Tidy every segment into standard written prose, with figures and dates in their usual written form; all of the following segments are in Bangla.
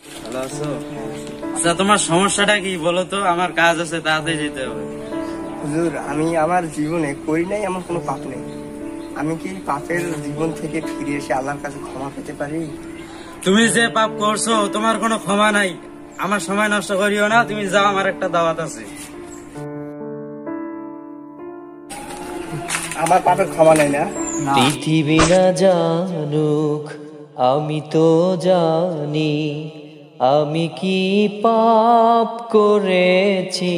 ভালো আছো? আচ্ছা, তোমার সমস্যাটা কি বলো তো? আমার কাজ আছে, তাড়াতাড়ি যেতে হবে। হুজুর, আমি আমার জীবনে করি নাই এমন কোনো পাপ নেই। আমি কি পাপের জীবন থেকে ফিরে এসে আল্লাহর কাছে ক্ষমা পেতে পারি? তুমি যে পাপ করছো তোমার কোনো ক্ষমা নাই। আমার সময় নষ্ট করিও না, তুমি যাও, আমার একটা দাওয়াত আছে। আমার পাপের ক্ষমা নাই না? পৃথিবী না জানুক, আমি তো জানি আমি কি পাপ করেছি।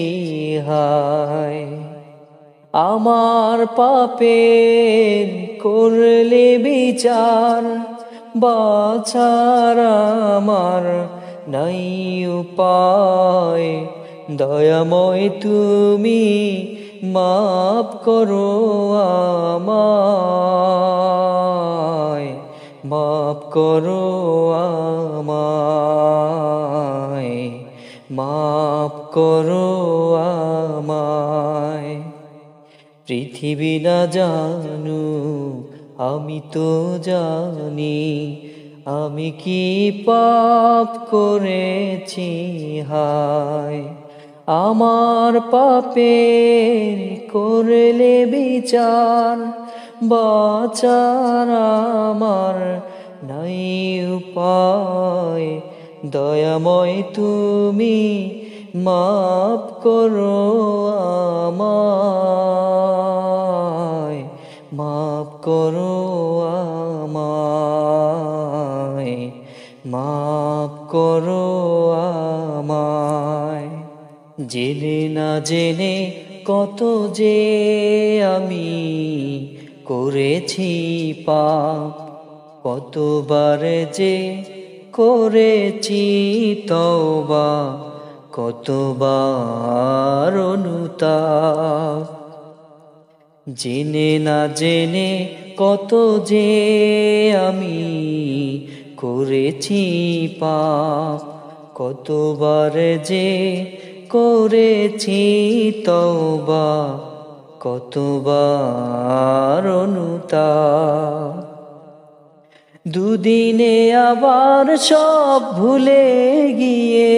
হায় আমার পাপের করলে বিচার, বাছার আমার নাই উপায়। দয়াময় তুমি মাপ করো আমায়, মাপ করো আমায়, মাপ করো আমায়। পৃথিবী না জানুক, আমি তো জানি আমি কি পাপ করেছি। হায় আমার পাপের করলে বিচার, বাছার আমার নাই উপায়। দয়াময় তুমি মাপ করো আমায়, মাপ করো আমায়, মাপ করো আমায়। জেনে না জেনে কত যে আমি করেছি পাপ, কতবার যে করেছি তওবা, কতবার অনুতাপ। জেনে না জেনে কত যে আমি করেছি পাপ, কতবার যে করেছি তওবা, কতবার অনুতাপ। দুদিনে আবার সব ভুলে গিয়ে,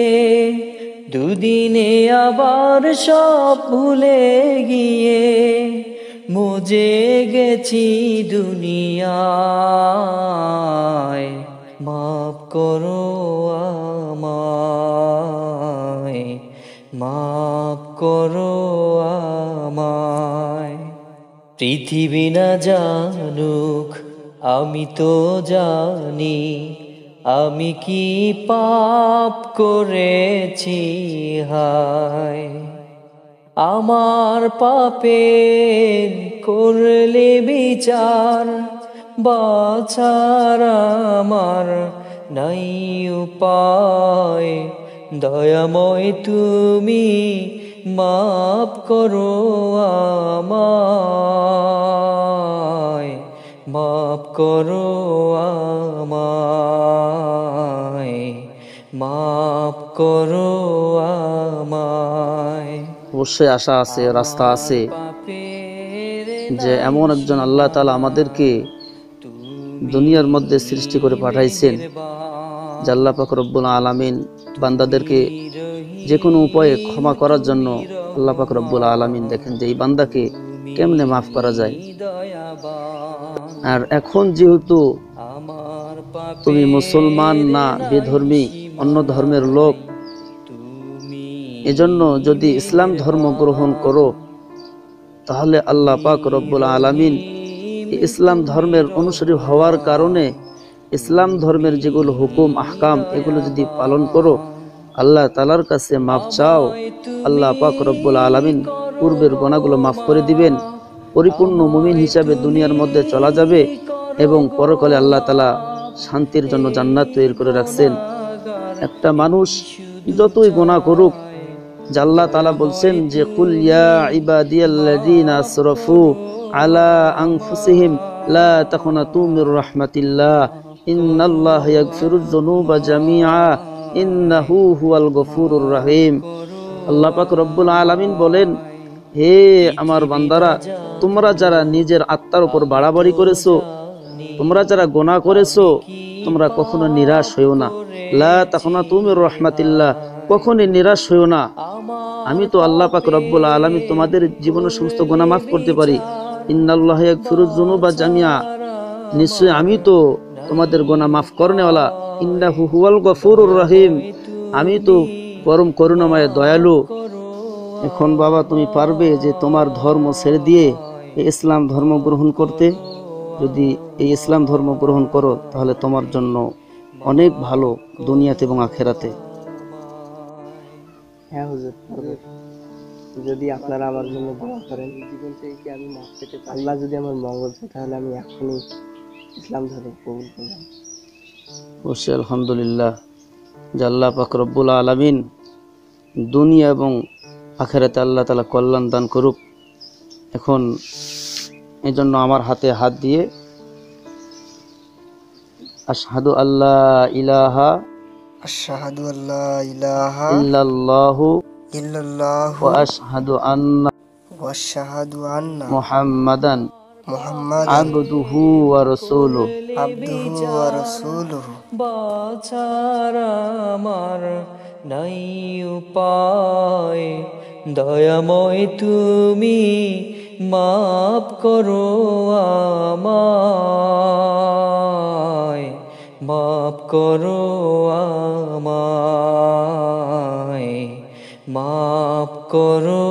দুদিনে আবার সব ভুলে গিয়ে মুজে গেছি দুনিয়ায়। মাপ করো আমায়, মাপ করো আমায়। পৃথিবী না জানুক, আমি তো জানি আমি কি পাপ করেছি। হায় আমার পাপের করলে বিচার, বাছার আমার নাই উপায়। দয়াময় তুমি মাপ করো আমায়, মাপ করো আমায়, মাপ করো আমায়। অবশ্যই আশা আছে, রাস্তা আছে যে এমন একজন আল্লাহ তাআলা আমাদেরকে দুনিয়ার মধ্যে সৃষ্টি করে পাঠাইছেন যে আল্লাহ পাক রব্বুল আলামিন বান্দাদেরকে যে কোনো উপায়ে ক্ষমা করার জন্য আল্লাহ পাক রব্বুল আলামিন দেখেন যে এই বান্দাকে কেমনে মাফ করা যায়। আর এখন যেহেতু তুমি মুসলমান না, বেধর্মী অন্য ধর্মের লোক, এজন্য যদি ইসলাম ধর্ম গ্রহণ করো তাহলে আল্লাহ পাক রব্বুল আলামিন ইসলাম ধর্মের অনুসারী হওয়ার কারণে ইসলাম ধর্মের যেগুলো হুকুম আহকাম এগুলো যদি পালন করো, আল্লাহ তাআলার কাছে মাফ চাও, আল্লাহ পাক রব্বুল আলামিন পূর্বের গুনাহগুলো মাফ করে দিবেন, পরিপূর্ণ মুমিন হিসাবে দুনিয়ার মধ্যে চলা যাবে এবং পরকালে আল্লাহ তাআলা শান্তির জন্য জান্নাত তৈরি করে রাখছেন। একটা মানুষ যতই গুনাহ করুক, যে আল্লাহ তাআলা বলছেন যে কুল ইয়া ইবাদিয়াল্লাযীনা আসরাফু আলা আনফুসিহিম লা তাকুনাতু মির রাহমাতিল্লাহ ইন্নাল্লাহা ইয়াগফিরুয যুনুবা জামিআ ইন্নাহু হুয়াল গফুরুর রহিম। আল্লাহ পাক রব্বুল আলামিন বলেন, হে আমার বান্দারা, তোমরা যারা নিজের আত্মার উপর বাড়াবাড়ি করেছো, তোমরা যারা গুনাহ করেছো, তোমরা কখনো নিরাশ হইও না। লা তাকনাতু মির রাহমাতিল্লাহ, কখনোই নিরাশ হইও না। আমি তো আল্লাহ পাক রব্বুল আলামিন তোমাদের জীবনের সমস্ত গুনাহ মাফ করতে পারি। ইন্নাল্লাহা ইয়াগফিরুয যুনুবা জামিআ, নিশ্চয় আমি তো তোমাদের গুনাহ মাফ করনেওয়ালা। ইন্নাহু হুয়াল গফুরুর রহিম, আমি তো পরম করুণাময় দয়ালু। এখন বাবা তুমি পারবে যে তোমার ধর্ম ছেড়ে দিয়ে এই ইসলাম ধর্ম গ্রহণ করতে? যদি এই ইসলাম ধর্ম গ্রহণ করো তাহলে তোমার জন্য অনেক ভালো দুনিয়াতে এবং আখেরাতে। হ্যাঁ হুজুর, যদি আপনারা আমার জন্য দোয়া করেন, জীবন থেকে কি আমি মাফ পেতে পারি? আল্লাহ যদি আমার মঙ্গল চায় তাহলে আমি এখনই ইসলাম ধর্ম কবুল করলাম। অবশ্যই আলহামদুলিল্লাহ, যে আল্লাহ পাক রব্বুল আলামিন দুনিয়া এবং আখেরাতে আল্লাহ তাআলা কল্যাণ দান করুক। এখন এই জন্য আমার হাতে হাত দিয়ে আশহাদু আল্লাহ ইলাহা আশহাদু আল্লা ইলাহা ইল্লাল্লাহু ইল্লাল্লাহু ওয়া আশহাদু আন্না ওয়া আশহাদু আন্না মুহাম্মাদান মুহাম্মাদান আবদুহু ওয়া রাসূলুহু। আবদুহু ওয়া রাসূলুহু। বাছার আমার নাই উপায়, দয়াময় তুমি মাপ করো আমায়, মাপ করো আমায়, মাপ করো